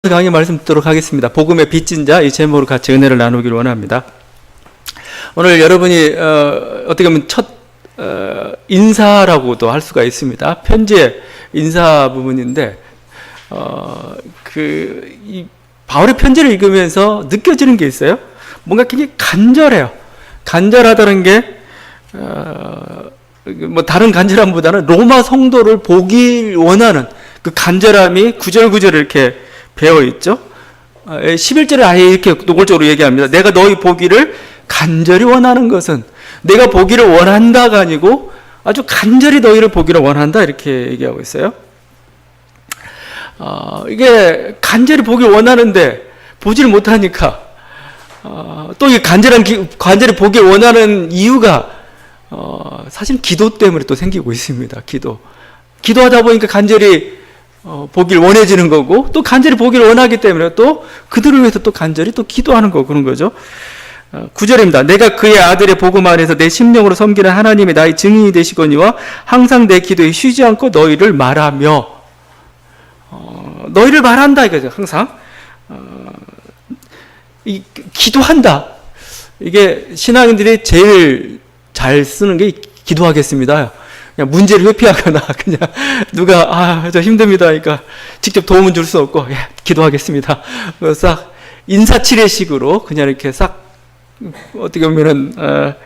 강의 말씀 듣도록 하겠습니다. 복음의 빚진 자, 이 제목으로 같이 은혜를 나누기를 원합니다. 오늘 여러분이 어떻게 보면 첫 인사라고도 할 수가 있습니다. 편지의 인사 부분인데 이 바울의 편지를 읽으면서 느껴지는 게 있어요. 뭔가 굉장히 간절해요. 간절하다는 게 뭐 다른 간절함보다는 로마 성도를 보길 원하는 그 간절함이 구절구절 이렇게 배어 있죠. 11절에 아예 이렇게 노골적으로 얘기합니다. 내가 너희 보기를 간절히 원하는 것은, 내가 보기를 원한다가 아니고 아주 간절히 너희를 보기를 원한다, 이렇게 얘기하고 있어요. 이게 간절히 보기를 원하는데 보지를 못하니까 또 이 간절히 보기를 원하는 이유가 사실 기도 때문에 또 생기고 있습니다. 기도하다 보니까 간절히 보기를 원해지는 거고, 또 간절히 보기를 원하기 때문에 또 그들을 위해서 또 간절히 또 기도하는 거, 그런 거죠. 9절입니다. 내가 그의 아들의 복음 안에서 내 심령으로 섬기는 하나님의 나의 증인이 되시거니와 항상 내 기도에 쉬지 않고 너희를 말하며, 너희를 말한다 이거죠. 항상 기도한다. 이게 신앙인들이 제일 잘 쓰는 게 기도하겠습니다. 그냥 문제를 회피하거나 그냥 누가 저 힘듭니다 그러니까 직접 도움은 줄 수 없고 기도하겠습니다. 싹 인사치레식으로 그냥 이렇게 싹 어떻게 보면은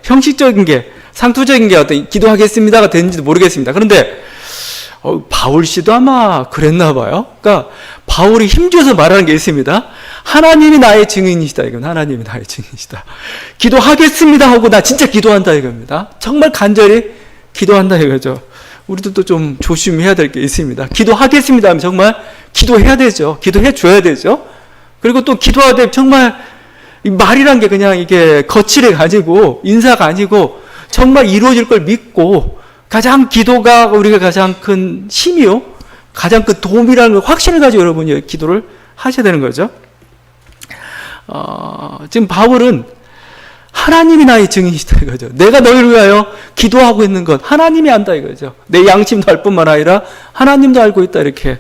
형식적인 게, 상투적인 게 어떤 기도하겠습니다가 되는지도 모르겠습니다. 그런데 바울 씨도 아마 그랬나 봐요. 그러니까 바울이 힘줘서 말하는 게 있습니다. 하나님이 나의 증인이시다, 이건 하나님이 나의 증인이시다. 기도하겠습니다 하고 나 진짜 기도한다 이겁니다. 정말 간절히 기도한다 이거죠. 우리도 또 좀 조심해야 될 게 있습니다. 기도하겠습니다 하면 정말 기도해야 되죠. 기도해 줘야 되죠. 그리고 또 기도하되 정말 이 말이란 게 그냥 이게 거칠애가 아니고 인사가 아니고 정말 이루어질 걸 믿고, 가장 기도가 우리가 가장 큰 힘이요, 가장 큰 도움이라는 걸 확신을 가지고 여러분이 기도를 하셔야 되는 거죠. 지금 바울은 하나님이 나의 증인이시다 이거죠. 내가 너희를 위하여 기도하고 있는 것 하나님이 안다 이거죠. 내 양심도 알 뿐만 아니라 하나님도 알고 있다, 이렇게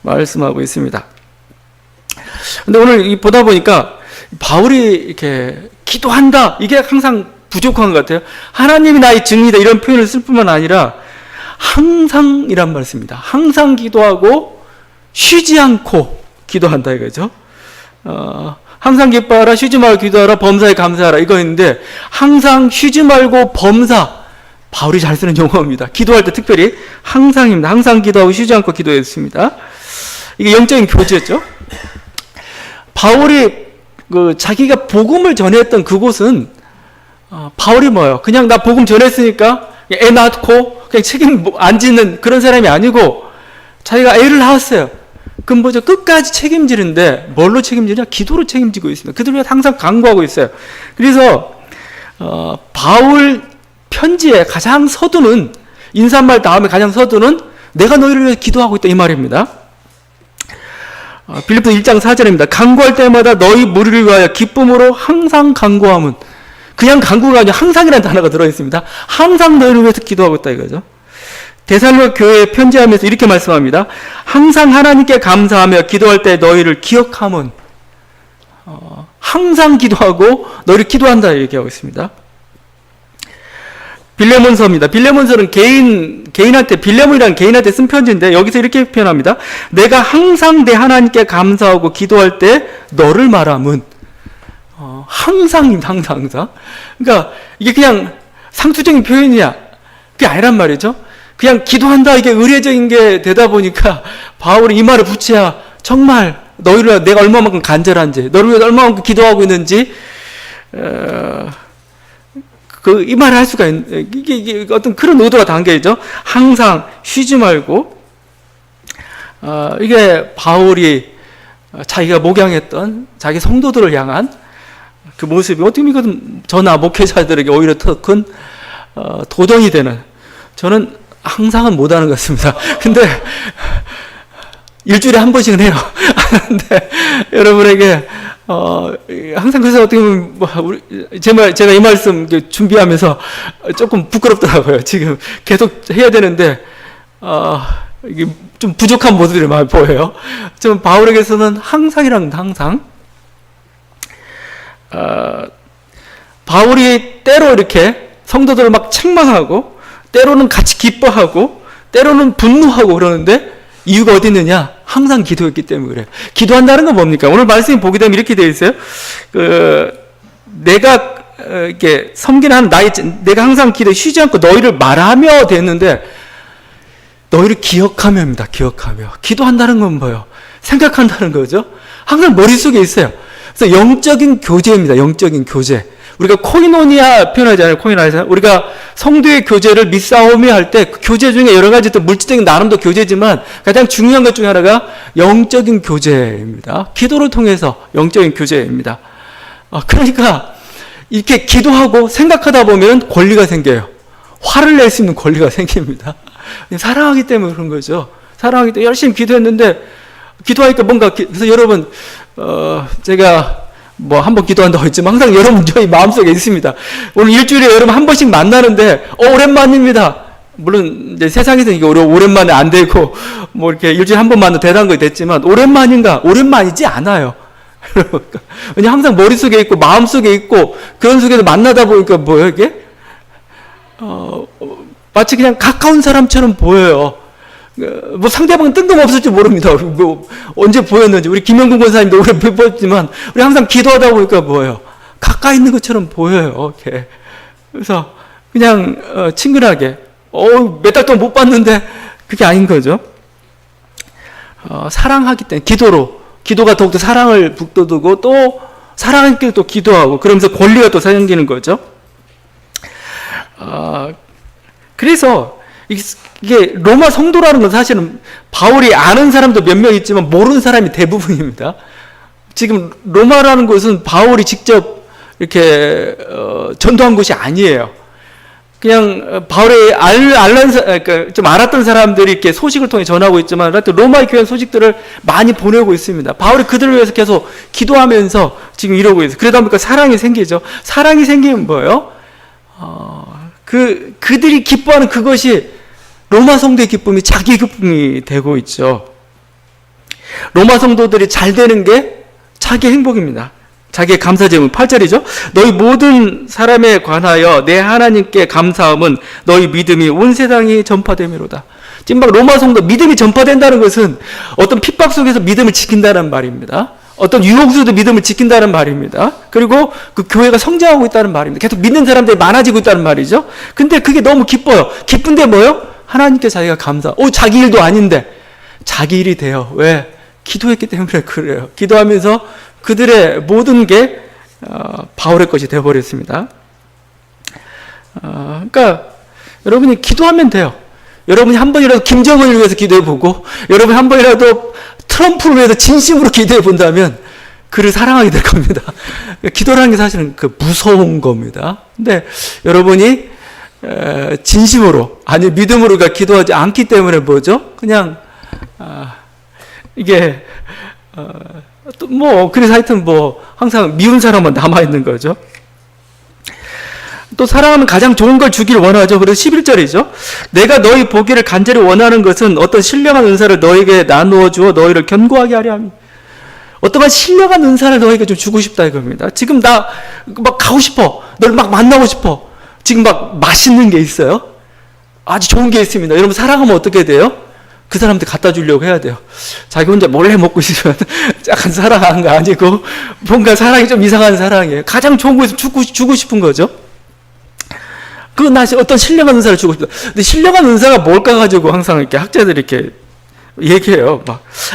말씀하고 있습니다. 근데 오늘 보다 보니까 바울이 이렇게 기도한다, 이게 항상 부족한 것 같아요. 하나님이 나의 증인이다 이런 표현을 쓸 뿐만 아니라 항상이란 말을 씁니다. 항상 기도하고 쉬지 않고 기도한다 이거죠. 항상 기뻐하라, 쉬지 말고 기도하라, 범사에 감사하라, 이거 있는데 항상 쉬지 말고 범사, 바울이 잘 쓰는 용어입니다. 기도할 때 특별히 항상입니다. 항상 기도하고 쉬지 않고 기도했습니다. 이게 영적인 교제죠. 바울이 자기가 복음을 전했던 그곳은 바울이 뭐예요? 그냥 나 복음 전했으니까 애 낳고 그냥 책임 안 짓는 그런 사람이 아니고, 자기가 애를 낳았어요. 그럼 뭐죠? 끝까지 책임지는데 뭘로 책임지냐? 기도로 책임지고 있습니다. 그들을 위해 항상 간구하고 있어요. 그래서 바울 편지의 가장 서두는, 인사말 다음에 가장 서두는 내가 너희를 위해 기도하고 있다 이 말입니다. 빌립보서 1장 4절입니다. 간구할 때마다 너희 무리를 위하여 기쁨으로 항상 간구함은, 그냥 간구가 아니라 항상이라는 단어가 들어있습니다. 항상 너희를 위해서 기도하고 있다 이거죠. 데살로니가 교회에 편지하면서 이렇게 말씀합니다. 항상 하나님께 감사하며 기도할 때 너희를 기억함은, 항상 기도하고 너희를 기도한다 얘기하고 있습니다. 빌레몬서입니다. 빌레몬서는 개인한테, 빌레몬이라는 개인한테 쓴 편지인데 여기서 이렇게 표현합니다. 내가 항상 내 하나님께 감사하고 기도할 때 너를 말함은, 항상입니다. 항상. 그러니까 이게 그냥 상투적인 표현이야, 그게 아니란 말이죠. 그냥 기도한다, 이게 의례적인 게 되다 보니까 바울이 이 말을 붙여야 정말 너희를 위해 내가 얼마만큼 간절한지, 너를 위해 얼마만큼 기도하고 있는지 이 말을 할 수가 있는, 이게 어떤 그런 의도가 담겨있죠. 항상 쉬지 말고, 이게 바울이 자기가 목양했던 자기 성도들을 향한 그 모습이 어떻게 보면 저나 목회자들에게 오히려 더 큰 도전이 되는, 저는 항상은 못하는 것 같습니다. 근데 일주일에 한 번씩은 해요. 근데 여러분에게 항상, 그래서 어떻게 보면 제가 이 말씀 준비하면서 조금 부끄럽더라고요. 지금 계속 해야 되는데 이게 좀 부족한 모습들이 많이 보여요. 좀 바울에게서는 항상이란 항상, 바울이 때로 이렇게 성도들을 막 책망하고, 때로는 같이 기뻐하고, 때로는 분노하고 그러는데, 이유가 어디 있느냐? 항상 기도했기 때문에 그래요. 기도한다는 건 뭡니까? 오늘 말씀이 보게 되면 이렇게 되어 있어요. 내가 이렇게 섬기는 한 내가 항상 기도에 쉬지 않고 너희를 말하며 됐는데, 너희를 기억하며입니다. 기억하며. 기도한다는 건 뭐예요? 생각한다는 거죠. 항상 머릿속에 있어요. 그래서 영적인 교제입니다. 영적인 교제. 우리가 코이노니아 표현하잖아요. 코이노니아. 우리가 성도의 교제를 믿사오며 할 때 그 교제 중에 여러 가지 또 물질적인 나름도 교제지만 가장 중요한 것 중에 하나가 영적인 교제입니다. 기도를 통해서 영적인 교제입니다. 그러니까 이렇게 기도하고 생각하다 보면 권리가 생겨요. 화를 낼 수 있는 권리가 생깁니다. 사랑하기 때문에 그런 거죠. 사랑하기 때문에 열심히 기도했는데 기도하니까 뭔가 그래서 여러분 제가 뭐 한 번 기도한다고 했지만 항상 여러분 저희 마음속에 있습니다. 오늘 일주일에 여러분 한 번씩 만나는데 오랜만입니다. 물론 이제 세상에서는 이게 오랜만에 안 되고 뭐 이렇게 일주일에 한 번 만나도 대단한 거 됐지만 오랜만인가? 오랜만이지 않아요. 왜냐 항상 머릿속에 있고 마음속에 있고 그런 속에서 만나다 보니까 뭐예요 이게? 마치 그냥 가까운 사람처럼 보여요. 뭐 상대방은 뜬금없을지 모릅니다. 뭐 언제 보였는지 우리 김영근 권사님도 오래 보였지만 우리 항상 기도하다 보니까 뭐예요? 가까이 있는 것처럼 보여요. 이렇게. 그래서 그냥 친근하게 몇 달 동안 못 봤는데 그게 아닌 거죠. 사랑하기 때문에 기도가 더욱더 사랑을 북돋우고 또 사랑하기를 또 기도하고 그러면서 권리가 또 생기는 거죠. 그래서 이게 로마 성도라는 건 사실은 바울이 아는 사람도 몇 명 있지만 모르는 사람이 대부분입니다. 지금 로마라는 곳은 바울이 직접 이렇게 전도한 곳이 아니에요. 그냥 바울이 그러니까 좀 알았던 사람들이 이렇게 소식을 통해 전하고 있지만 하여튼 로마의 교회 소식들을 많이 보내고 있습니다. 바울이 그들을 위해서 계속 기도하면서 지금 이러고 있어요. 그러다 보니까 사랑이 생기죠. 사랑이 생기면 뭐예요? 그들이 기뻐하는 그것이 로마 성도의 기쁨이 자기 기쁨이 되고 있죠. 로마 성도들이 잘 되는 게 자기 행복입니다. 자기의 감사 제문 8절이죠. 너희 모든 사람에 관하여 내 하나님께 감사함은 너희 믿음이 온 세상에 전파됨이로다. 지금 막 로마 성도 믿음이 전파된다는 것은 어떤 핍박 속에서 믿음을 지킨다는 말입니다. 어떤 유혹 속에도 믿음을 지킨다는 말입니다. 그리고 그 교회가 성장하고 있다는 말입니다. 계속 믿는 사람들이 많아지고 있다는 말이죠. 근데 그게 너무 기뻐요. 기쁜데 뭐요? 하나님께 자기가 자기 일도 아닌데 자기 일이 돼요. 왜? 기도했기 때문에 그래요. 기도하면서 그들의 모든 게 바울의 것이 되어버렸습니다. 그러니까 여러분이 기도하면 돼요. 여러분이 한 번이라도 김정은을 위해서 기도해보고 여러분이 한 번이라도 트럼프를 위해서 진심으로 기도해본다면 그를 사랑하게 될 겁니다. 기도라는 게 사실은 무서운 겁니다. 근데 여러분이 진심으로 아니 믿음으로 기도하지 않기 때문에 뭐죠? 그냥 이게 또 뭐 그래서 하여튼 뭐 항상 미운 사람만 남아 있는 거죠. 또 사랑하면 가장 좋은 걸 주기를 원하죠. 그래서 11절이죠. 내가 너희 보기를 간절히 원하는 것은 어떤 신령한 은사를 너에게 나누어 주어 너희를 견고하게 하려 함이. 어떠한 신령한 은사를 너에게 좀 주고 싶다 이겁니다. 지금 나 막 가고 싶어. 너를 막 만나고 싶어. 지금 막 맛있는 게 있어요. 아주 좋은 게 있습니다. 여러분 사랑하면 어떻게 돼요? 그 사람한테 갖다 주려고 해야 돼요. 자기 혼자 몰래 먹고 있으면 약간 사랑하는 거 아니고 뭔가 사랑이 좀 이상한 사랑이에요. 가장 좋은 거 있으면 주고 싶은 거죠. 나 어떤 신령한 은사를 주고 싶다. 근데 신령한 은사가 뭘까 가지고 항상 이렇게 학자들이 이렇게 얘기해요.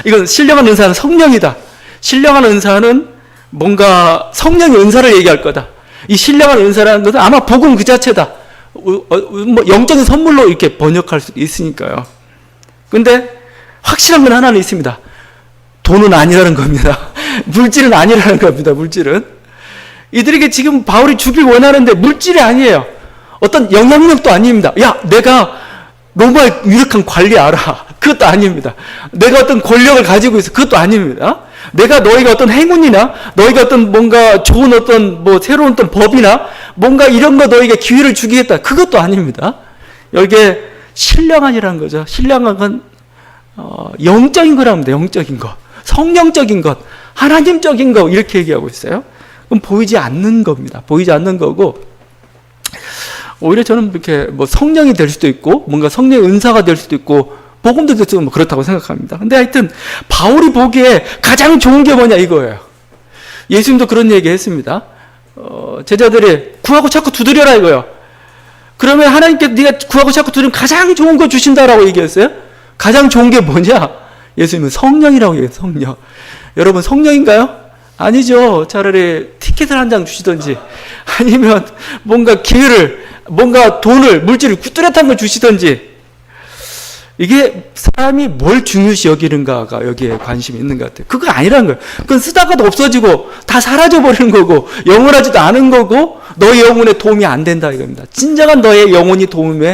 이건 신령한 은사는 성령이다. 신령한 은사는 뭔가 성령의 은사를 얘기할 거다. 이 신령한 은사라는 것은 아마 복음 그 자체다. 뭐 영적인 선물로 이렇게 번역할 수도 있으니까요. 근데 확실한 건 하나는 있습니다. 돈은 아니라는 겁니다. 물질은 아니라는 겁니다. 물질은. 이들에게 지금 바울이 주길 원하는데 물질이 아니에요. 어떤 영향력도 아닙니다. 야, 내가 로마의 유력한 관리 알아. 그것도 아닙니다. 내가 어떤 권력을 가지고 있어. 그것도 아닙니다. 내가 너희가 어떤 행운이나 너희가 어떤 뭔가 좋은 어떤 뭐 새로운 어떤 법이나 뭔가 이런 거 너희에게 기회를 주겠다. 그것도 아닙니다. 여기에 신령한이라는 거죠. 신령한 건 영적인 거라면 돼. 영적인 것, 성령적인 것, 하나님적인 것 이렇게 얘기하고 있어요. 그럼 보이지 않는 겁니다. 보이지 않는 거고, 오히려 저는 이렇게 뭐 성령이 될 수도 있고 뭔가 성령의 은사가 될 수도 있고 복음도 될 수도 있고 뭐 그렇다고 생각합니다. 근데 하여튼 바울이 보기에 가장 좋은 게 뭐냐 이거예요. 예수님도 그런 얘기 했습니다. 제자들이 구하고 자꾸 두드려라 이거예요. 그러면 하나님께 네가 구하고 자꾸 두드리면 가장 좋은 거 주신다라고 얘기했어요. 가장 좋은 게 뭐냐? 예수님은 성령이라고 얘기해요. 성령. 여러분 성령인가요? 아니죠. 차라리 티켓을 한 장 주시든지 아니면 뭔가 기회를, 뭔가 돈을, 물질을 뚜렷한 걸 주시든지, 이게 사람이 뭘 중요시 여기는가가 여기에 관심이 있는 것 같아요. 그거 아니라는 거예요. 그건 쓰다가도 없어지고 다 사라져버리는 거고 영원하지도 않은 거고 너의 영혼에 도움이 안 된다 이겁니다. 진정한 너의 영혼이 도움이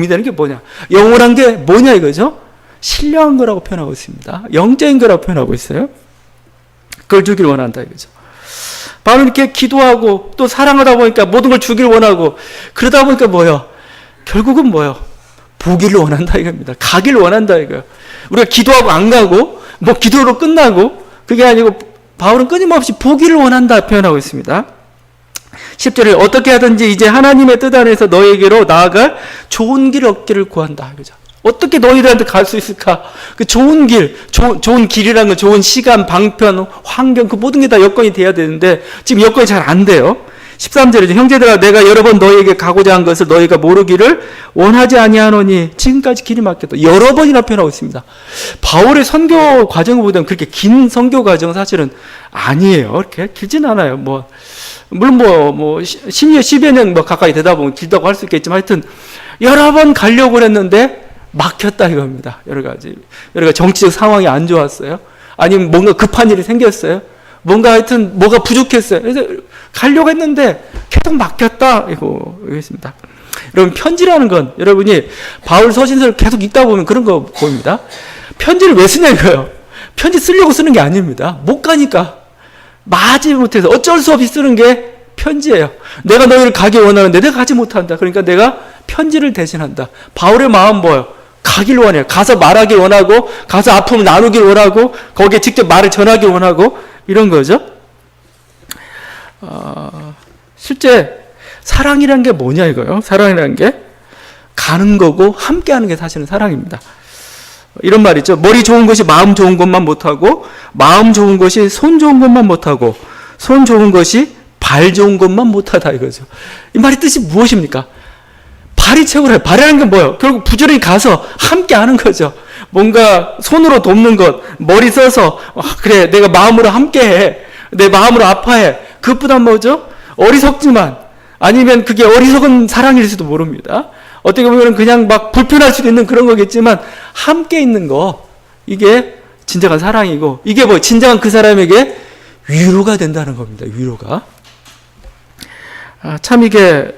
되는 게 뭐냐? 영원한 게 뭐냐 이거죠? 신령한 거라고 표현하고 있습니다. 영적인 거라고 표현하고 있어요. 그걸 주기를 원한다 이거죠. 바로 이렇게 기도하고 또 사랑하다 보니까 모든 걸 주기를 원하고 그러다 보니까 뭐예요? 결국은 뭐예요? 보기를 원한다 이겁니다. 가기를 원한다 이거예요. 우리가 기도하고 안 가고 뭐 기도로 끝나고 그게 아니고 바울은 끊임없이 보기를 원한다 표현하고 있습니다. 10절에 어떻게 하든지 이제 하나님의 뜻 안에서 너에게로 나아갈 좋은 길을 얻기를 구한다 이거죠. 어떻게 너희들한테 갈 수 있을까? 그 좋은 길, 좋은 길이라는 건 좋은 시간, 방편, 환경, 그 모든 게 다 여건이 돼야 되는데 지금 여건이 잘 안 돼요. 13절에 형제들아 내가 여러 번 너희에게 가고자 한 것을 너희가 모르기를 원하지 아니하노니 지금까지 길이 막혔다. 여러 번이나 표현하고 있습니다. 바울의 선교 과정을 보면 그렇게 긴 선교 과정은 사실은 아니에요. 이렇게 길진 않아요. 물론 10여 년 가까이 되다 보면 길다고 할 수 있겠지만 하여튼 여러 번 가려고 했는데 막혔다 이겁니다. 여러 가지 정치적 상황이 안 좋았어요. 아니면 뭔가 급한 일이 생겼어요. 뭔가 하여튼 뭐가 부족했어요. 그래서 가려고 했는데 계속 막혔다 이거겠습니다. 여러분 편지라는 건 여러분이 바울 서신서를 계속 읽다 보면 그런 거 보입니다. 편지를 왜 쓰냐 이거예요. 편지 쓰려고 쓰는 게 아닙니다. 못 가니까 마지 못해서 어쩔 수 없이 쓰는 게 편지예요. 내가 너희를 가기 원하는데 내가 가지 못한다. 그러니까 내가 편지를 대신한다. 바울의 마음 뭐예요? 가길 원해요. 가서 말하길 원하고 가서 아픔을 나누길 원하고 거기에 직접 말을 전하길 원하고 이런 거죠. 실제 사랑이라는 게 뭐냐 이거요. 사랑이라는 게 가는 거고 함께하는 게 사실은 사랑입니다. 이런 말 있죠. 머리 좋은 것이 마음 좋은 것만 못하고 마음 좋은 것이 손 좋은 것만 못하고 손 좋은 것이 발 좋은 것만 못하다 이거죠. 이 말의 뜻이 무엇입니까? 발이 최고래요. 발이라는 게 뭐예요? 결국 부지런히 가서 함께 하는 거죠. 뭔가 손으로 돕는 것, 머리 써서 그래 내가 마음으로 함께해, 내 마음으로 아파해. 그것보다 뭐죠? 어리석지만 아니면 그게 어리석은 사랑일 수도 모릅니다. 어떻게 보면 그냥 막 불편할 수도 있는 그런 거겠지만 함께 있는 거, 이게 진정한 사랑이고 이게 뭐 진정한 그 사람에게 위로가 된다는 겁니다. 위로가. 참 이게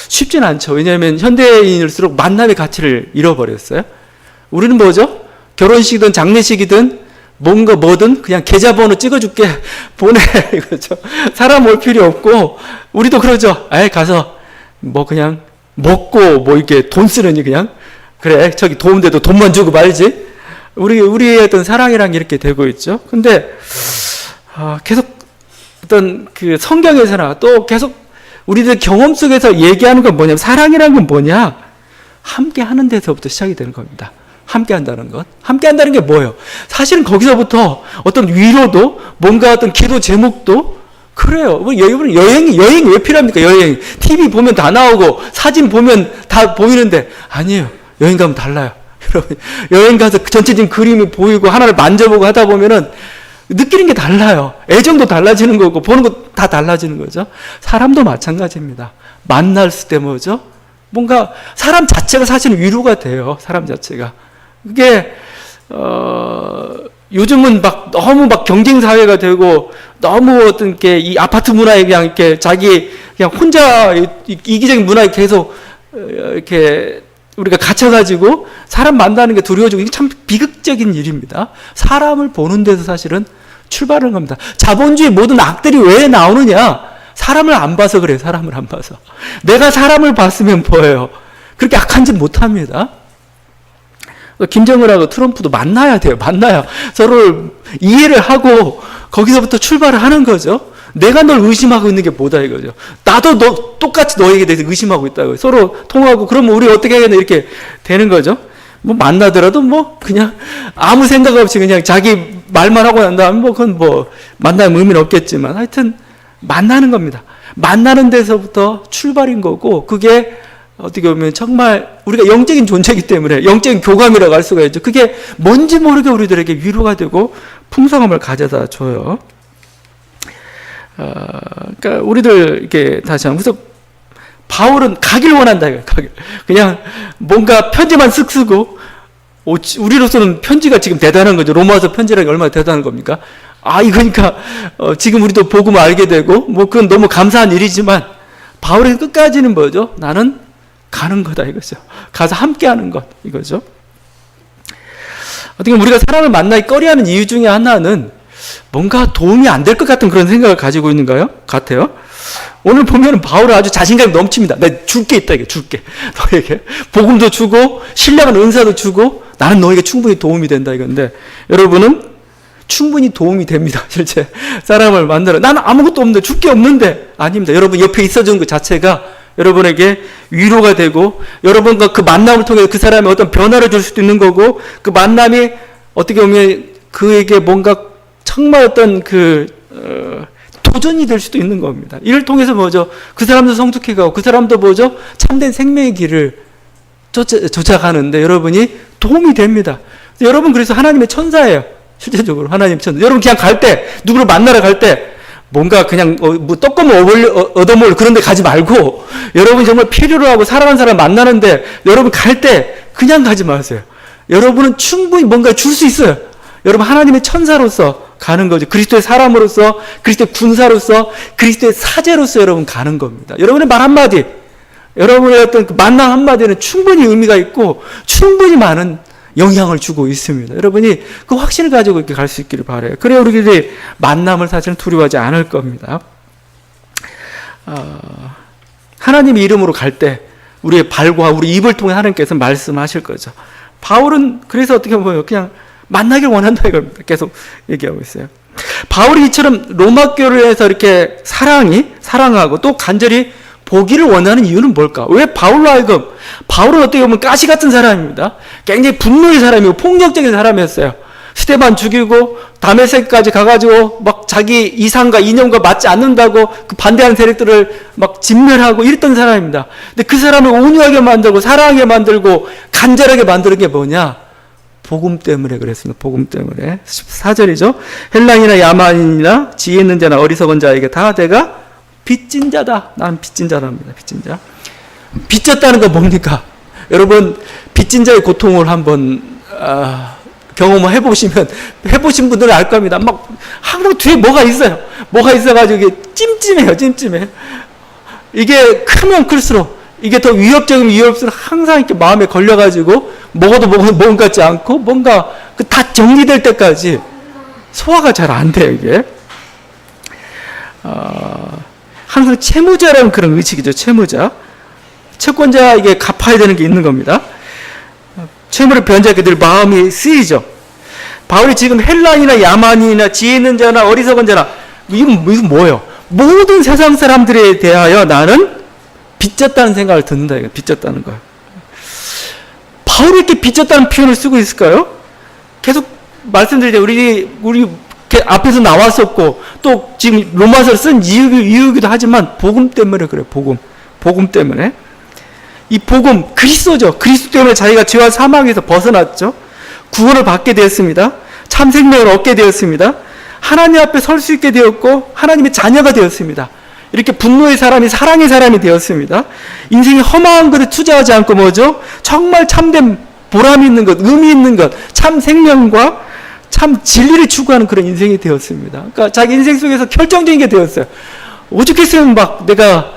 쉽진 않죠. 왜냐하면 현대인일수록 만남의 가치를 잃어버렸어요. 우리는 뭐죠? 결혼식이든 장례식이든 뭔가 뭐든 그냥 계좌번호 찍어줄게 보내 이거죠. 사람 올 필요 없고 우리도 그러죠. 가서 뭐 그냥 먹고 뭐 이렇게 돈 쓰느니 그냥 그래 저기 도움돼도 돈만 주고 말지. 우리의 어떤 사랑이란 게 이렇게 되고 있죠. 근데 계속 어떤 그 성경에서나 또 계속 우리들 경험 속에서 얘기하는 건 뭐냐면 사랑이라는 건 뭐냐? 함께 하는 데서부터 시작이 되는 겁니다. 함께 한다는 것. 함께 한다는 게 뭐예요? 사실은 거기서부터 어떤 위로도 뭔가 어떤 기도 제목도 그래요. 여행이 왜 필요합니까? 여행. TV 보면 다 나오고 사진 보면 다 보이는데 아니에요. 여행 가면 달라요. 여러분 여행 가서 전체적인 그림이 보이고 하나를 만져보고 하다 보면은 느끼는 게 달라요. 애정도 달라지는 거고 보는 거 다 달라지는 거죠. 사람도 마찬가지입니다. 만났을 때 뭐죠? 뭔가 사람 자체가 사실은 위로가 돼요. 사람 자체가. 그게 요즘은 너무 경쟁 사회가 되고 너무 어떤 게 이 아파트 문화에 그냥 이렇게 자기 그냥 혼자 이기적인 문화에 계속 이렇게 우리가 갇혀가지고 사람 만나는 게 두려워지고 이게 참 비극적인 일입니다. 사람을 보는 데서 사실은 출발하는 겁니다. 자본주의 모든 악들이 왜 나오느냐? 사람을 안 봐서 그래요. 사람을 안 봐서. 내가 사람을 봤으면 뭐예요? 그렇게 악한 짓 못합니다. 김정은하고 트럼프도 만나야 돼요. 만나야 서로를 이해를 하고 거기서부터 출발을 하는 거죠. 내가 널 의심하고 있는 게 뭐다 이거죠. 나도 똑같이 너에게 대해서 의심하고 있다고. 서로 통하고 그러면 우리 어떻게 해야겠나 이렇게 되는 거죠. 뭐 만나더라도 뭐 그냥 아무 생각 없이 그냥 자기 말만 하고 난 다음에 뭐 그건 뭐 만나면 의미는 없겠지만 하여튼 만나는 겁니다. 만나는 데서부터 출발인 거고 그게 어떻게 보면 정말 우리가 영적인 존재이기 때문에 영적인 교감이라고 할 수가 있죠. 그게 뭔지 모르게 우리들에게 위로가 되고 풍성함을 가져다 줘요. 그러니까 우리들 이렇게 다시 한번 그래서 바울은 가길 원한다. 그냥 뭔가 편지만 쓱 쓰고 우리로서는 편지가 지금 대단한 거죠. 로마서 편지라는 게 얼마나 대단한 겁니까? 이거니까 지금 우리도 복음을 알게 되고 뭐 그건 너무 감사한 일이지만 바울의 끝까지는 뭐죠? 나는 가는 거다 이거죠. 가서 함께하는 것 이거죠. 어떻게 우리가 사람을 만나기 꺼려하는 이유 중에 하나는 뭔가 도움이 안 될 것 같은 그런 생각을 가지고 있는가요? 같아요. 오늘 보면 바울은 아주 자신감이 넘칩니다. 내가 줄 게 있다 이게 줄게 너에게 복음도 주고 신령한 은사도 주고 나는 너에게 충분히 도움이 된다 이건데 여러분은 충분히 도움이 됩니다. 실제 사람을 만나러 나는 아무것도 없는데 줄 게 없는데 아닙니다. 여러분 옆에 있어주는 것 자체가 여러분에게 위로가 되고 여러분과 그 만남을 통해 그 사람의 어떤 변화를 줄 수도 있는 거고 그 만남이 어떻게 보면 그에게 뭔가 정말 어떤 도전이 될 수도 있는 겁니다. 이를 통해서 뭐죠? 그 사람도 성숙해가고 그 사람도 뭐죠? 참된 생명의 길을 쫓아가는데 여러분이 도움이 됩니다. 여러분 그래서 하나님의 천사예요. 실제적으로 하나님의 천사. 여러분 그냥 갈 때 누구를 만나러 갈 때 뭔가 그냥 뭐 떡고물 얻어먹을 그런 데 가지 말고 여러분이 정말 필요로 하고 사랑하는 사람 만나는데 여러분 갈 때 그냥 가지 마세요. 여러분은 충분히 뭔가 줄 수 있어요. 여러분 하나님의 천사로서 가는 거죠. 그리스도의 사람으로서 그리스도의 군사로서 그리스도의 사제로서 여러분 가는 겁니다. 여러분의 말 한마디 여러분의 어떤 그 만남 한마디는 충분히 의미가 있고 충분히 많은 영향을 주고 있습니다. 여러분이 그 확신을 가지고 이렇게 갈 수 있기를 바라요. 그래야 우리들이 만남을 사실은 두려워하지 않을 겁니다. 하나님의 이름으로 갈 때 우리의 발과 우리 입을 통해 하나님께서 말씀하실 거죠. 바울은 그래서 어떻게 보면 그냥 만나길 원한다 이겁니다. 계속 얘기하고 있어요. 바울이 이처럼 로마 교회에서 이렇게 사랑하고 또 간절히 보기를 원하는 이유는 뭘까? 왜 바울로 하여금 바울은 어떻게 보면 가시 같은 사람입니다. 굉장히 분노의 사람이고 폭력적인 사람이었어요. 스데반 죽이고 다메섹까지 가가지고 막 자기 이상과 이념과 맞지 않는다고 그 반대하는 세력들을 막 진멸하고 이랬던 사람입니다. 근데 그 사람을 온유하게 만들고 사랑하게 만들고 간절하게 만드는 게 뭐냐? 복음 때문에 그랬습니다. 복음 때문에. 14절이죠. 헬라인이나 야만인이나 지혜 있는 자나 어리석은 자에게 다 내가 빚진 자다. 나는 빚진 자랍니다. 빚진 자. 빚졌다는 건 뭡니까? 여러분 빚진 자의 고통을 한번 경험을 해보신 분들은 알 겁니다. 막 항상 뒤에 뭐가 있어요. 뭐가 있어가지고 이게 찜찜해요. 찜찜해. 이게 크면 클수록 이게 더 위협적이면 위협수록 항상 이렇게 마음에 걸려가지고 먹어도 먹은 것 같지 않고 뭔가 다 정리될 때까지 소화가 잘 안 돼요. 이게 항상 채무자라는 그런 의식이죠. 채권자에게 갚아야 되는 게 있는 겁니다. 채무를 변제하게 될 마음이 쓰이죠. 바울이 지금 헬라인이나 야만인이나 지혜 있는 자나 어리석은 자나 이건 뭐예요? 모든 세상 사람들에 대하여 나는 빚졌다는 생각을 듣는다. 이거 빚졌다는 거예요. 바울이 이렇게 빚졌다는 표현을 쓰고 있을까요? 계속 말씀드리죠. 우리 앞에서 나왔었고 또 지금 로마서를 쓴 이유이기도 하지만 복음 때문에 그래요. 복음 때문에. 이 복음 그리스도죠. 그리스도 때문에 자기가 죄와 사망에서 벗어났죠. 구원을 받게 되었습니다. 참 생명을 얻게 되었습니다. 하나님 앞에 설 수 있게 되었고 하나님의 자녀가 되었습니다. 이렇게 분노의 사람이 사랑의 사람이 되었습니다. 인생이 허망한 것에 투자하지 않고 뭐죠? 정말 참된 보람 있는 것, 의미 있는 것, 참 생명과 참 진리를 추구하는 그런 인생이 되었습니다. 그러니까 자기 인생 속에서 결정적인 게 되었어요. 오죽했으면 막 내가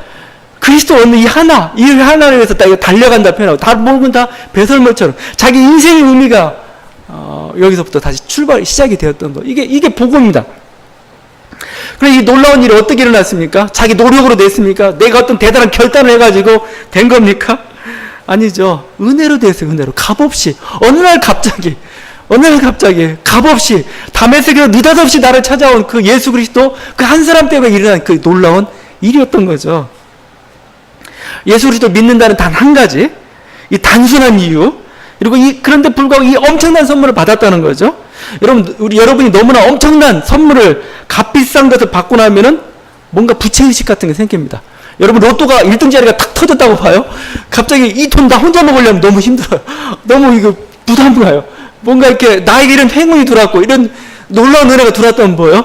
그리스도 얻는 이 하나를 위해서 달려간다 표현하고 다 모든 다 배설물처럼 자기 인생의 의미가 여기서부터 다시 시작이 되었던 거. 이게 복음입니다. 그래 이 놀라운 일이 어떻게 일어났습니까? 자기 노력으로 냈습니까? 내가 어떤 대단한 결단을 해가지고 된 겁니까? 아니죠. 은혜로 되었어요. 은혜로. 값없이. 어느 날 갑자기 값없이 다메섹에서 느닷없이 나를 찾아온 그 예수 그리스도 그 한 사람 때문에 일어난 그 놀라운 일이었던 거죠. 예수 그리스도 믿는다는 단 한 가지, 이 단순한 이유, 그리고 그런데 불구하고 이 엄청난 선물을 받았다는 거죠. 여러분이 너무나 엄청난 선물을 값비싼 것을 받고 나면은 뭔가 부채의식 같은 게 생깁니다. 여러분 로또가 1등 자리가 탁 터졌다고 봐요. 갑자기 이 돈 나 혼자 먹으려면 너무 힘들어요. 너무 이거 부담 가요. 뭔가 이렇게 나에게 이런 행운이 들어왔고 이런 놀라운 은혜가 들어왔다면 뭐예요?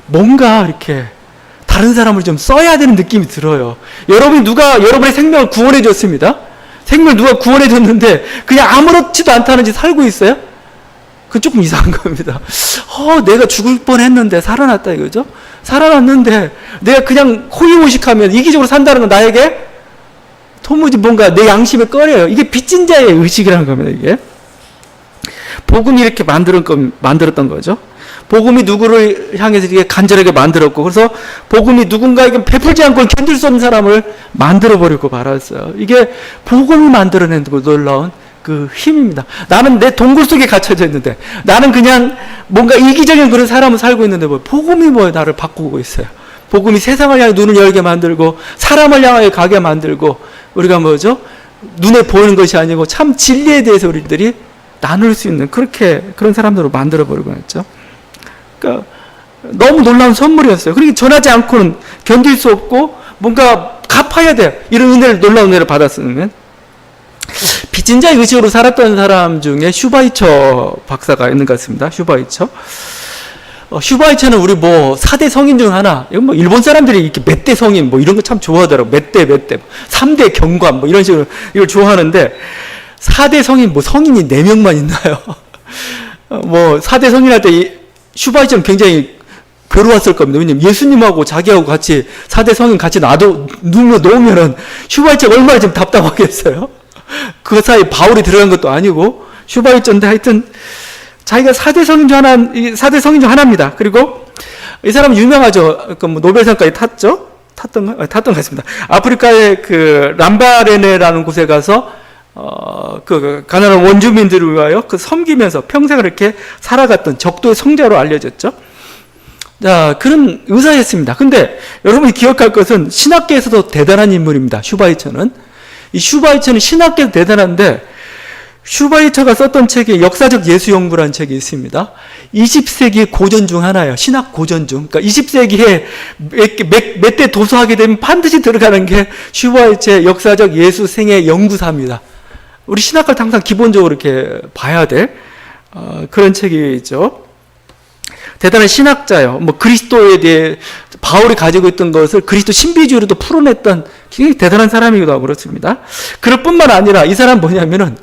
뭔가 이렇게 다른 사람을 좀 써야 되는 느낌이 들어요. 누가 여러분의 생명을 구원해 줬습니다. 생명을 누가 구원해 줬는데 그냥 아무렇지도 않다는 짓 살고 있어요? 그건 조금 이상한 겁니다. 내가 죽을 뻔했는데 살아났다 이거죠? 살아났는데 내가 그냥 호의호식하면 이기적으로 산다는 건 나에게 도무지 뭔가 내 양심에 꺼려요. 이게 빚진 자의 의식이라는 겁니다. 이게 복음이 이렇게 만들었던 거죠. 복음이 누구를 향해서 이렇게 간절하게 만들었고, 그래서 복음이 누군가에게 베풀지 않고 견딜 수 없는 사람을 만들어버리고 말았어요. 이게 복음이 만들어낸 그 놀라운 그 힘입니다. 나는 내 동굴 속에 갇혀져 있는데, 나는 그냥 뭔가 이기적인 그런 삶을 살고 있는데, 복음이 나를 바꾸고 있어요. 복음이 세상을 향해 눈을 열게 만들고, 사람을 향하여 가게 만들고, 우리가 눈에 보이는 것이 아니고 참 진리에 대해서 우리들이 나눌 수 있는 그런 사람들로 만들어버리고 했죠. 그러니까 너무 놀라운 선물이었어요. 그렇게 전하지 않고는 견딜 수 없고 뭔가 갚아야 돼요. 이런 놀라운 은혜를 받았으면. 빚진 자의 의식으로 살았던 사람 중에 슈바이처 박사가 있는 것 같습니다. 슈바이처는 우리 4대 성인 중 하나. 이건 일본 사람들이 이렇게 몇 대 성인 이런 거 참 좋아하더라고. 몇 대, 3대 경관 이런 식으로 이걸 좋아하는데 4대 성인 성인이 4명만 있나요? 4대 성인 할 때 슈바이처는 굉장히 괴로웠을 겁니다. 왜냐면 예수님하고 자기하고 같이 4대 성인 같이 놓으면은 슈바이처가 얼마나 좀 답답하겠어요? 그 사이 바울이 들어간 것도 아니고 슈바이처인데 하여튼 자기가 4대 성인 중 하나입니다. 그리고 이 사람은 유명하죠. 노벨상까지 탔던 것 같습니다. 아프리카의 람바레네라는 곳에 가서 가난한 원주민들을 위하여 섬기면서 평생을 이렇게 살아갔던 적도의 성자로 알려졌죠. 자, 그런 의사였습니다. 근데 여러분이 기억할 것은 신학계에서도 대단한 인물입니다. 슈바이처는 신학계도 대단한데 슈바이처가 썼던 책이 역사적 예수연구라는 책이 있습니다. 20세기 고전 중 하나예요. 신학 고전 중. 그러니까 20세기에 몇 대 도서하게 되면 반드시 들어가는 게 슈바이처의 역사적 예수 생애 연구사입니다. 우리 신학과를 항상 기본적으로 이렇게 봐야 될 그런 책이죠. 대단한 신학자요. 그리스도에 대해 바울이 가지고 있던 것을 그리스도 신비주의로도 풀어냈던 굉장히 대단한 사람이기도 하고 그렇습니다. 그럴 뿐만 아니라 이 사람은 뭐냐면은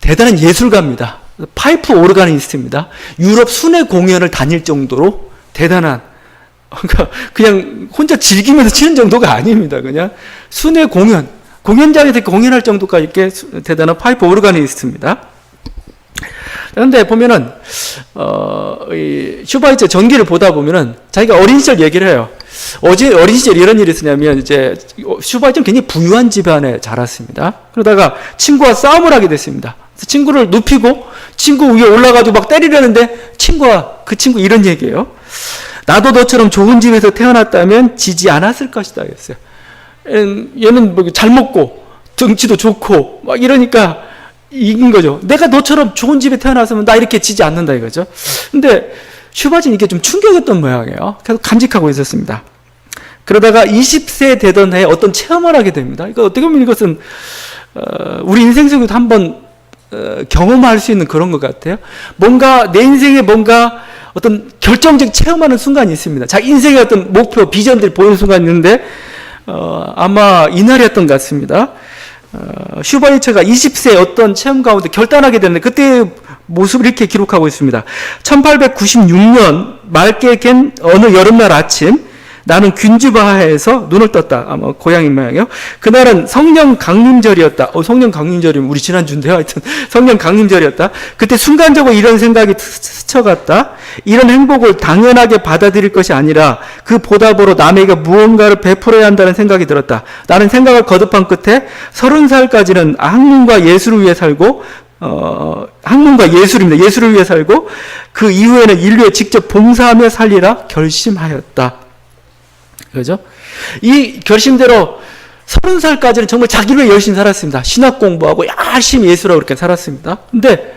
대단한 예술가입니다. 파이프 오르가니스트입니다. 유럽 순회 공연을 다닐 정도로 대단한, 그냥 혼자 즐기면서 치는 정도가 아닙니다. 그냥 순회 공연장에서 공연할 정도까지 이렇게 대단한 파이프 오르가니스트입니다. 그런데 보면은, 이 슈바이처 전기를 보다 보면은 자기가 어린 시절 얘기를 해요. 어린 시절 이런 일이 있었냐면, 슈바이처는 굉장히 부유한 집안에 자랐습니다. 그러다가 친구와 싸움을 하게 됐습니다. 친구를 눕히고 친구 위에 올라가지고 막 때리려는데 그 친구 이런 얘기예요. 나도 너처럼 좋은 집에서 태어났다면 지지 않았을 것이다 했어요. 얘는 잘 먹고 등치도 좋고 막 이러니까 이긴 거죠. 내가 너처럼 좋은 집에 태어났으면 나 이렇게 지지 않는다 이거죠. 근데 슈바이처는 이게 좀 충격이었던 모양이에요. 계속 간직하고 있었습니다. 그러다가 20세 되던 해에 어떤 체험을 하게 됩니다. 이거 어떻게 보면 이것은 우리 인생 속에도 한번 경험할 수 있는 그런 것 같아요. 뭔가 내 인생에 뭔가 어떤 결정적 체험하는 순간이 있습니다. 자기 인생의 어떤 목표, 비전들이 보이는 순간이 있는데 아마 이날이었던 것 같습니다. 슈바이처가 20세 어떤 체험 가운데 결단하게 됐는데 그때의 모습을 이렇게 기록하고 있습니다. 1896년 맑게 갠 어느 여름날 아침 나는 균주바하에서 눈을 떴다. 아마 고향인 모양이요. 그날은 성령 강림절이었다. 성령 강림절이면 우리 지난주인데요. 하여튼 성령 강림절이었다. 그때 순간적으로 이런 생각이 스쳐갔다. 이런 행복을 당연하게 받아들일 것이 아니라 그 보답으로 남에게 무언가를 베풀어야 한다는 생각이 들었다. 나는 생각을 거듭한 끝에 30살까지는 학문과 예술을 위해 살고 학문과 예술입니다. 예술을 위해 살고 그 이후에는 인류에 직접 봉사하며 살리라 결심하였다. 그죠? 이 결심대로 30살까지는 정말 자기를 위해 열심히 살았습니다. 신학 공부하고 열심히 예술하고 그렇게 살았습니다. 근데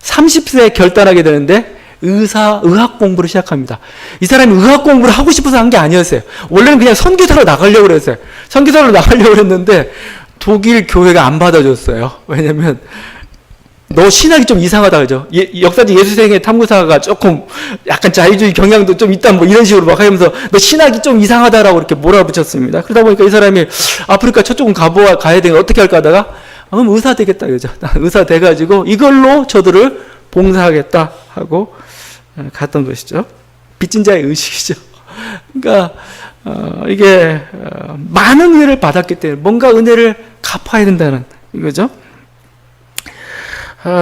30세에 결단하게 되는데 의학 공부를 시작합니다. 이 사람이 의학 공부를 하고 싶어서 한 게 아니었어요. 원래는 그냥 선교사로 나가려고 그랬어요. 선교사로 나가려고 했는데 독일 교회가 안 받아줬어요. 왜냐면 너 신학이 좀 이상하다 그죠? 역사적 예수생의 탐구사가 조금 약간 자유주의 경향도 좀 있다 뭐 이런 식으로 막 하면서 너 신학이 좀 이상하다라고 이렇게 몰아붙였습니다. 그러다 보니까 이 사람이 아프리카 저쪽은 가야 되니까 어떻게 할까 하다가 그럼 의사 되겠다 그죠? 의사 돼가지고 이걸로 저들을 봉사하겠다 하고 갔던 것이죠. 빚진 자의 의식이죠. 그러니까 이게 많은 은혜를 받았기 때문에 뭔가 은혜를 갚아야 된다는 이거죠.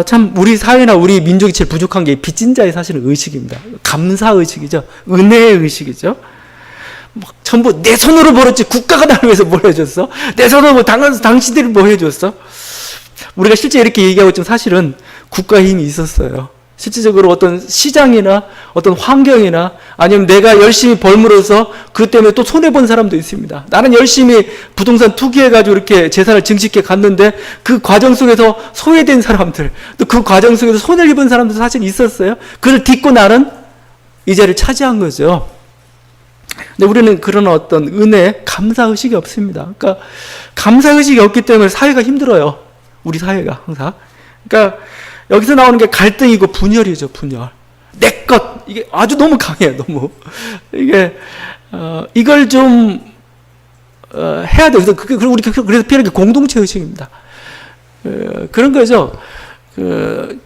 참 우리 사회나 우리 민족이 제일 부족한 게 빚진 자의 사실은 의식입니다. 감사 의식이죠. 은혜의 의식이죠. 막 전부 내 손으로 벌었지 국가가 나를 위해서 뭘 해줬어? 내 손으로 당신들이 뭐 해줬어? 우리가 실제 이렇게 얘기하고 있지만 사실은 국가의 힘이 있었어요. 실질적으로 어떤 시장이나 어떤 환경이나 아니면 내가 열심히 벌므로써 그 때문에 또 손해본 사람도 있습니다. 나는 열심히 부동산 투기해가지고 이렇게 재산을 증식해 갔는데 그 과정 속에서 소외된 사람들, 또 그 과정 속에서 손해를 입은 사람도 사실 있었어요. 그걸 딛고 나는 이 자리를 차지한 거죠. 근데 우리는 그런 어떤 은혜, 감사의식이 없습니다. 그러니까 감사의식이 없기 때문에 사회가 힘들어요. 우리 사회가 항상. 그러니까 여기서 나오는 게 갈등이고 분열이죠, 분열. 내 것, 이게 아주 너무 강해요, 너무. 이게, 이걸 좀, 해야 돼요. 그래서 우리, 그래서 필요한 게 공동체 의식입니다. 그런 거죠.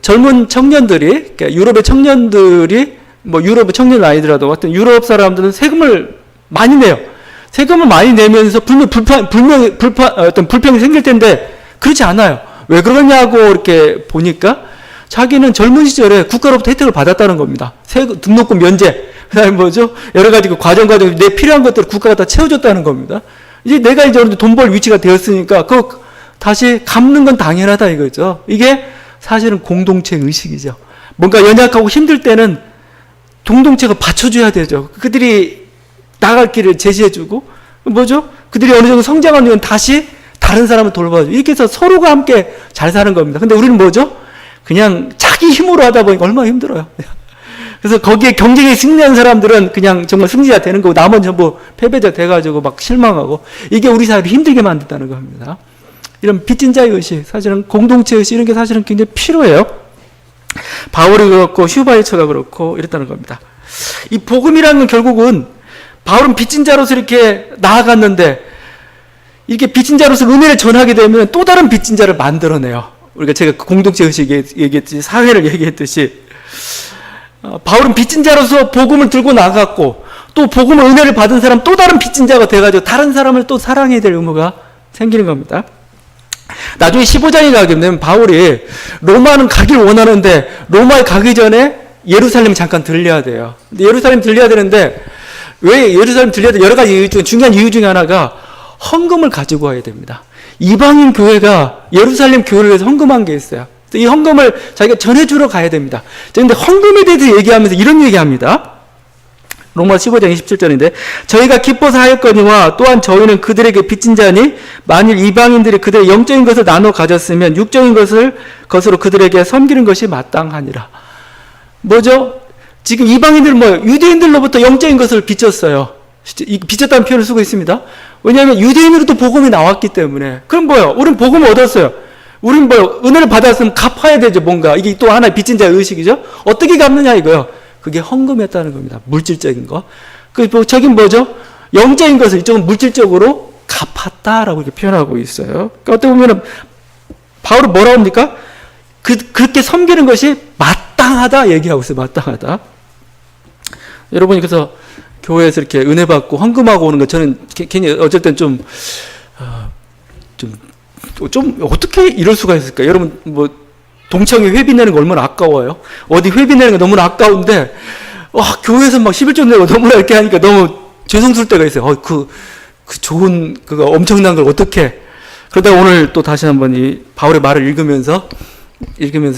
젊은 청년들이, 그러니까 유럽의 청년들이, 뭐 유럽의 청년 아니더라도 어떤 유럽 사람들은 세금을 많이 내요. 세금을 많이 내면서 어떤 불평이 생길 텐데, 그렇지 않아요. 왜 그러냐고 이렇게 보니까 자기는 젊은 시절에 국가로부터 혜택을 받았다는 겁니다. 등록금 면제, 그 다음에 뭐죠? 여러 가지 그 과정 내 필요한 것들을 국가가 다 채워줬다는 겁니다. 이제 내가 이제 돈 벌 위치가 되었으니까 그 다시 갚는 건 당연하다 이거죠. 이게 사실은 공동체 의식이죠. 뭔가 연약하고 힘들 때는 공동체가 받쳐줘야 되죠. 그들이 나갈 길을 제시해주고 뭐죠? 그들이 어느 정도 성장하면 다시 다른 사람을 돌봐줘. 이렇게 해서 서로가 함께 잘 사는 겁니다. 근데 우리는 뭐죠? 그냥 자기 힘으로 하다 보니까 얼마나 힘들어요. 그래서 거기에 경쟁에 승리한 사람들은 그냥 정말 승리자 되는 거고 남은 전부 패배자 돼가지고 막 실망하고 이게 우리 사회를 힘들게 만든다는 겁니다. 이런 빚진 자의 의식, 사실은 공동체 의식 이런 게 사실은 굉장히 필요해요. 바울이 그렇고 슈바이처가 그렇고 이랬다는 겁니다. 이 복음이라는 건 결국은 바울은 빚진 자로서 이렇게 나아갔는데 이렇게 빚진 자로서 은혜를 전하게 되면 또 다른 빚진 자를 만들어내요. 우리가 제가 공동체 의식 얘기했듯이 사회를 얘기했듯이 바울은 빚진 자로서 복음을 들고 나갔고 또 복음의 은혜를 받은 사람 또 다른 빚진 자가 돼가지고 다른 사람을 또 사랑해야 될 의무가 생기는 겁니다. 나중에 15장에 가게 되면 바울이 로마는 가길 원하는데 로마에 가기 전에 예루살렘 잠깐 들려야 돼요. 근데 예루살렘 들려야 되는데 왜 예루살렘 들려야 돼? 여러 가지 이유 중에 중요한 이유 중에 하나가 헌금을 가지고 와야 됩니다. 이방인 교회가 예루살렘 교회를 위해서 헌금한 게 있어요. 이 헌금을 자기가 전해주러 가야 됩니다. 그런데 헌금에 대해서 얘기하면서 이런 얘기합니다. 로마 15장 27절인데 저희가 기뻐서 하였거니와 또한 저희는 그들에게 빚진 자니 만일 이방인들이 그들의 영적인 것을 나눠 가졌으면 육적인 것으로 그들에게 섬기는 것이 마땅하니라. 뭐죠? 지금 이방인들 유대인들로부터 영적인 것을 빚졌어요. 빚졌다는 표현을 쓰고 있습니다. 왜냐하면 유대인으로도 복음이 나왔기 때문에. 그럼 뭐요? 우리는 복음을 얻었어요. 우리는 은혜를 받았으면 갚아야 되죠, 뭔가. 이게 또 하나의 빚진 자의 의식이죠. 어떻게 갚느냐 이거요. 그게 헌금이었다는 겁니다. 물질적인 거. 저긴 뭐죠? 영적인 것을 이쪽은 물질적으로 갚았다라고 이렇게 표현하고 있어요. 그러니까 어떻게 보면은 바울은 뭐라고 합니까? 그렇게 섬기는 것이 마땅하다 얘기하고 있어요. 마땅하다. 여러분이 그래서 교회에서 이렇게 은혜 받고 헌금하고 오는 거 저는 괜히 어쩔 땐 좀 어떻게 이럴 수가 있을까? 여러분 동창회 회비 내는 거 얼마나 아까워요. 어디 회비 내는 거 너무나 아까운데 교회에서 막 11조 내고 너무나 이렇게 하니까 너무 죄송스러울 때가 있어요. 그 좋은 그거 엄청난 걸 어떻게. 그러다 오늘 또 다시 한번 이 바울의 말을 읽으면서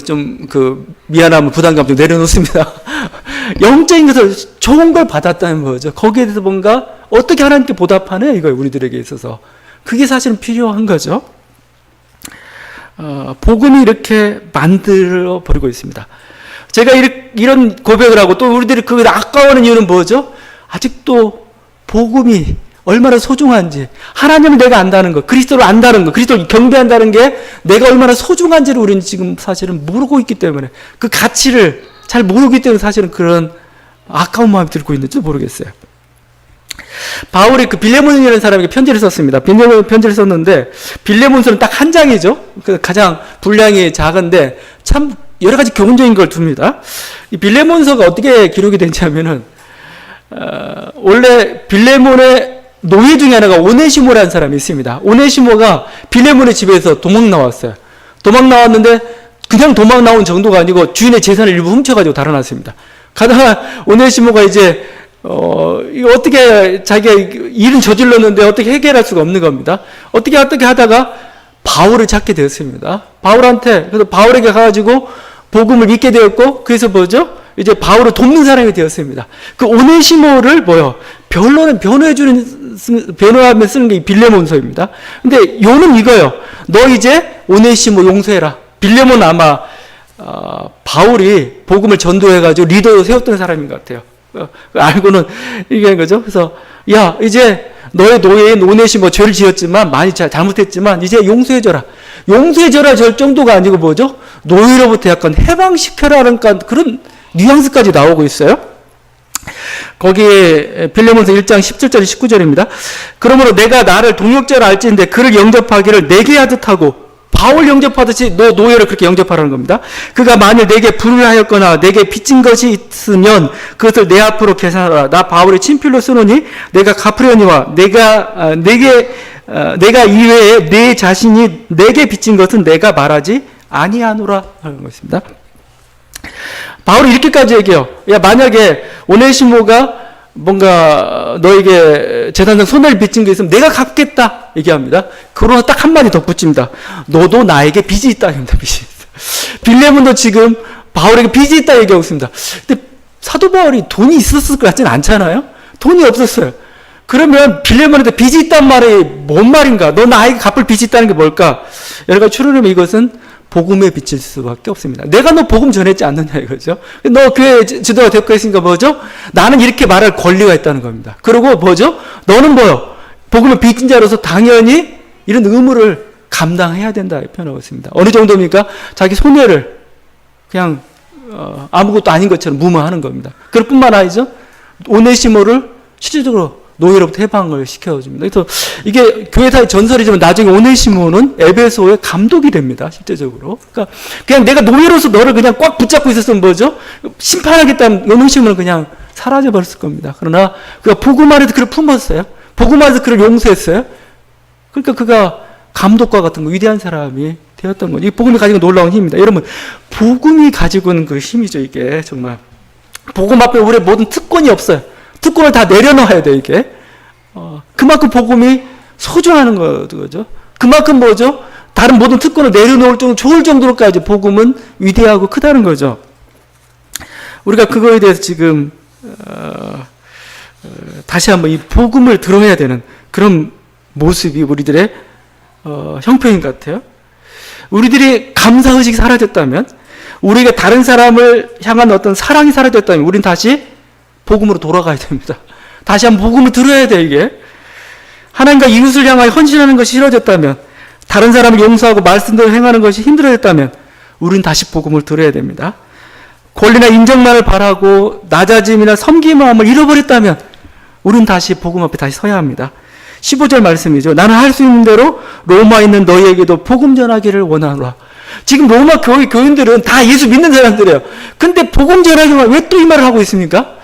좀 그 미안함, 부담감 좀 내려놓습니다. 영적인 것을 좋은 걸 받았다는 거죠. 거기에 대해서 뭔가 어떻게 하나님께 보답하네 이거예요. 우리들에게 있어서. 그게 사실은 필요한 거죠. 복음이 이렇게 만들어 버리고 있습니다. 제가 이런 고백을 하고 또 우리들이 그걸 아까워하는 이유는 뭐죠? 아직도 복음이 얼마나 소중한지, 하나님을 내가 안다는 것, 그리스도를 안다는 것, 그리스도를 경배한다는 게 내가 얼마나 소중한지를 우리는 지금 사실은 모르고 있기 때문에, 그 가치를 잘 모르기 때문에 사실은 그런 아까운 마음이 들고 있는지 모르겠어요. 바울이 그 빌레몬이라는 사람에게 편지를 썼습니다. 편지를 썼는데 빌레몬서는 딱 한 장이죠. 가장 분량이 작은데 참 여러 가지 교훈적인 걸 둡니다. 이 빌레몬서가 어떻게 기록이 된지 하면은 원래 빌레몬의 노예 중에 하나가 오네시모라는 사람이 있습니다. 오네시모가 빌레몬의 집에서 도망 나왔어요. 도망 나왔는데 그냥 도망 나온 정도가 아니고 주인의 재산을 일부 훔쳐가지고 달아났습니다. 가다가 오네시모가 이제 이거 어떻게 자기가 일은 저질렀는데 어떻게 해결할 수가 없는 겁니다. 어떻게 하다가 바울을 찾게 되었습니다. 그래서 바울에게 가가지고 복음을 믿게 되었고, 그래서 뭐죠? 이제 바울을 돕는 사람이 되었습니다. 그 오네시모를 변호하면 쓰는 게 이 빌레몬서입니다. 근데 요는 이거요. 너 이제 오네시모 용서해라. 빌레몬은 아마 바울이 복음을 전도해가지고 리더로 세웠던 사람인 것 같아요. 알고는 얘기한 거죠. 그래서 야, 이제 너의 노예인 오네시모 죄를 지었지만 많이 잘못했지만 이제 용서해줘라. 용서해줘라 절 정도가 아니고 뭐죠? 노예로부터 약간 해방시켜라는 그런 뉘앙스까지 나오고 있어요. 거기에 빌레몬서 1장 17절 19절입니다. 그러므로 내가 나를 동역자로 알지인데 그를 영접하기를 내게 하듯 하고, 바울 영접하듯이 너 노예를 그렇게 영접하라는 겁니다. 그가 만일 내게 불을 하였거나 내게 빚진 것이 있으면 그것을 내 앞으로 계산하라. 나 바울이 친필로 쓰노니 내가 갚으려니와 내가 이외에 내 자신이 내게 빚진 것은 내가 말하지 아니하노라 하는 것입니다. 바울이 이렇게까지 얘기해요. 야, 만약에 오네시모가 뭔가 너에게 재산상 손해를 빚진 게 있으면 내가 갚겠다 얘기합니다. 그러나 딱 한마디 덧붙입니다. 너도 나에게 빚이 있다 합니다. 빚이 있다. 빌레몬도 지금 바울에게 빚이 있다 얘기하고 있습니다. 근데 사도 바울이 돈이 있었을 것 같지는 않잖아요. 돈이 없었어요. 그러면 빌레몬한테 빚이 있단 말이 뭔 말인가? 너 나에게 갚을 빚이 있다는 게 뭘까? 여러 가지 추론하면 이것은 복음에 비칠 수밖에 없습니다. 내가 너 복음 전했지 않느냐 이거죠. 너 교회 지도가 됐고 했으니까 뭐죠? 나는 이렇게 말할 권리가 있다는 겁니다. 그리고 뭐죠? 너는 뭐요? 복음의 빚진 자로서 당연히 이런 의무를 감당해야 된다 표현하고 있습니다. 어느 정도입니까? 자기 손해를 그냥 아무것도 아닌 것처럼 무마하는 겁니다. 그럴 뿐만 아니죠. 오네시모를 실질적으로 노예로부터 해방을 시켜줍니다. 그래서 이게 교회사의 전설이지만 나중에 오네시모는 에베소의 감독이 됩니다. 실제적으로. 그러니까 그냥 내가 노예로서 너를 그냥 꽉 붙잡고 있었으면 뭐죠? 심판하겠다는 오네시모는 그냥 사라져버렸을 겁니다. 그러나 그가 복음 안에서 그를 품었어요. 복음 안에서 그를 용서했어요. 그러니까 그가 감독과 같은 위대한 사람이 되었던 거죠. 이 복음이 가지고 놀라운 힘입니다. 여러분, 복음이 가지고 있는 그 힘이죠. 이게 정말. 복음 앞에 우리의 모든 특권이 없어요. 특권을 다 내려놔야 돼, 이게. 그만큼 복음이 소중한 거죠. 그만큼 뭐죠? 다른 모든 특권을 내려놓을 정도, 좋을 정도로까지 복음은 위대하고 크다는 거죠. 우리가 그거에 대해서 지금, 다시 한번 이 복음을 드러내야 되는 그런 모습이 우리들의, 형편인 것 같아요. 우리들이 감사의식이 사라졌다면, 우리가 다른 사람을 향한 어떤 사랑이 사라졌다면, 우린 다시 복음으로 돌아가야 됩니다. 다시 한번 복음을 들어야 돼, 이게. 하나님과 이웃을 향하여 헌신하는 것이 싫어졌다면, 다른 사람을 용서하고 말씀대로 행하는 것이 힘들어졌다면, 우리는 다시 복음을 들어야 됩니다. 권리나 인정만을 바라고 낮아짐이나 섬김의 마음을 잃어버렸다면, 우리는 다시 복음 앞에 다시 서야 합니다. 15절 말씀이죠. 나는 할 수 있는 대로 로마에 있는 너희에게도 복음 전하기를 원하노라. 지금 로마 교회 교인들은 다 예수 믿는 사람들이에요. 근데 복음 전하기만 왜 또 이 말을 하고 있습니까?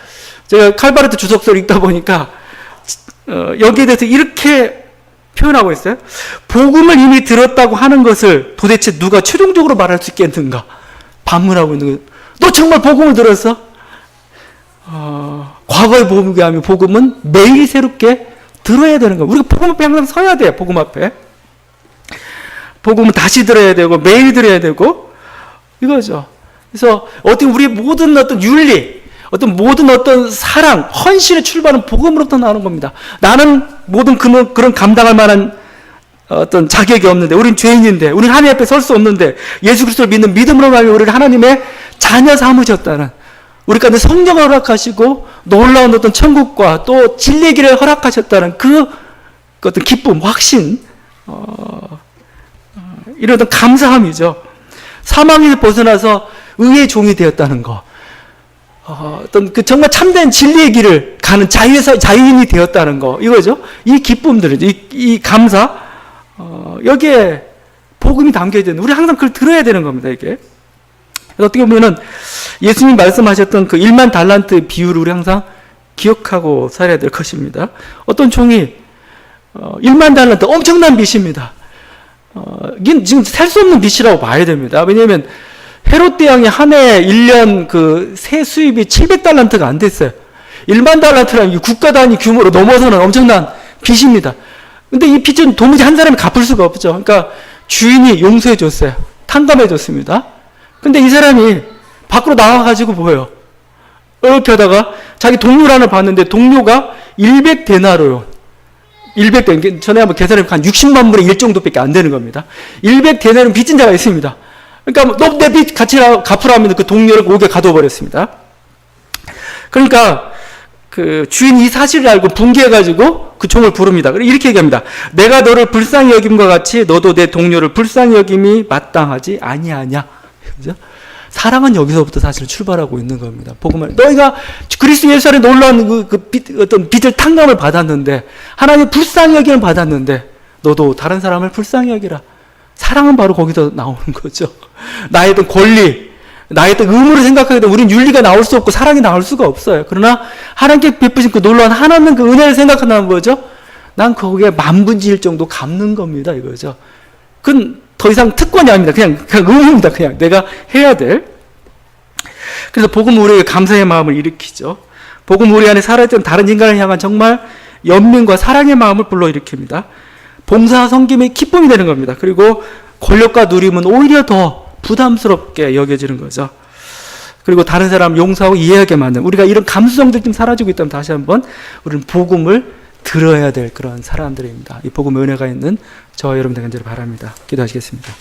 제가 칼바르트 주석서를 읽다 보니까 여기에 대해서 이렇게 표현하고 있어요. 복음을 이미 들었다고 하는 것을 도대체 누가 최종적으로 말할 수 있겠는가? 반문하고 있는 거예요. 너 정말 복음을 들었어? 과거의 복음이 아니면 복음은 매일 새롭게 들어야 되는 거예요. 우리가 복음 앞에 항상 서야 돼요. 복음 앞에. 복음은 다시 들어야 되고 매일 들어야 되고 이거죠. 그래서 어떤 우리의 모든 어떤 윤리, 모든 어떤 사랑, 헌신의 출발은 복음으로부터 나오는 겁니다. 나는 모든 그런 감당할 만한 어떤 자격이 없는데, 우린 죄인인데, 우린 하나님 앞에 설 수 없는데, 예수 그리스도를 믿는 믿음으로 말미 우리를 하나님의 자녀 삼으셨다는, 우리 가운데 성령을 허락하시고 놀라운 어떤 천국과 또 진리의 길을 허락하셨다는 그 어떤 기쁨, 확신, 이런 어떤 감사함이죠. 사망에서 벗어나서 의의 종이 되었다는 거, 어떤 그 정말 참된 진리의 길을 가는 자유인이 되었다는 거, 이거죠. 이 기쁨들이죠. 이 감사, 여기에 복음이 담겨야 되는, 우리 항상 그걸 들어야 되는 겁니다, 이게. 어떻게 보면은 예수님 말씀하셨던 그 1만 달란트 비유를 우리 항상 기억하고 살아야 될 것입니다. 어떤 종이 1만 달란트, 엄청난 빚입니다. 이게 지금 살 수 없는 빚이라고 봐야 됩니다. 왜냐하면 헤롯 대왕이 한 해 1년 그 세 수입이 700달란트가 안 됐어요. 1만 달란트라는 국가 단위 규모로 넘어서는 엄청난 빚입니다. 근데 이 빚은 도무지 한 사람이 갚을 수가 없죠. 그러니까 주인이 용서해 줬어요. 탕감해 줬습니다. 근데 이 사람이 밖으로 나와가지고 뭐예요? 이렇게 하다가 자기 동료를 하나 봤는데 동료가 100데나로요. 100데나, 전에 한번 계산해보면 한 60만 분의 1 정도밖에 안 되는 겁니다. 100데나는 빚진 자가 있습니다. 그러니까 너 내 빚 같이 갚으라 하면 그 동료를 옥에 가둬버렸습니다. 그러니까 그 주인이 이 사실을 알고 분개해가지고 그 종을 부릅니다. 이렇게 얘기합니다. 내가 너를 불쌍히 여김과 같이 너도 내 동료를 불쌍히 여김이 마땅하지 아니하냐. 그죠? 사랑은 여기서부터 사실 출발하고 있는 겁니다. 복음을 너희가 그리스도 예수 안에 놀라운 어떤 빚을 탕감을 받았는데, 하나님 불쌍히 여김을 받았는데 너도 다른 사람을 불쌍히 여기라. 사랑은 바로 거기서 나오는 거죠. 나의 어떤 권리, 나의 어떤 의무를 생각하게 되면 우린 윤리가 나올 수 없고 사랑이 나올 수가 없어요. 그러나 하나님께 베푸신 그 놀라운 하나님 그 은혜를 생각한다는 거죠. 난 거기에 만분의 1 정도 갚는 겁니다. 이거죠. 그건 더 이상 특권이 아닙니다. 그냥 의무입니다. 그냥 내가 해야 될. 그래서 복음은 우리에게 감사의 마음을 일으키죠. 복음은 우리 안에 살아있던 다른 인간을 향한 정말 연민과 사랑의 마음을 불러일으킵니다. 봉사와 섬김의 기쁨이 되는 겁니다. 그리고 권력과 누림은 오히려 더 부담스럽게 여겨지는 거죠. 그리고 다른 사람 용서하고 이해하게 만든, 우리가 이런 감수성들이 좀 사라지고 있다면 다시 한번 우리는 복음을 들어야 될 그런 사람들입니다. 이 복음의 은혜가 있는 저와 여러분 되기를 바랍니다. 기도하시겠습니다.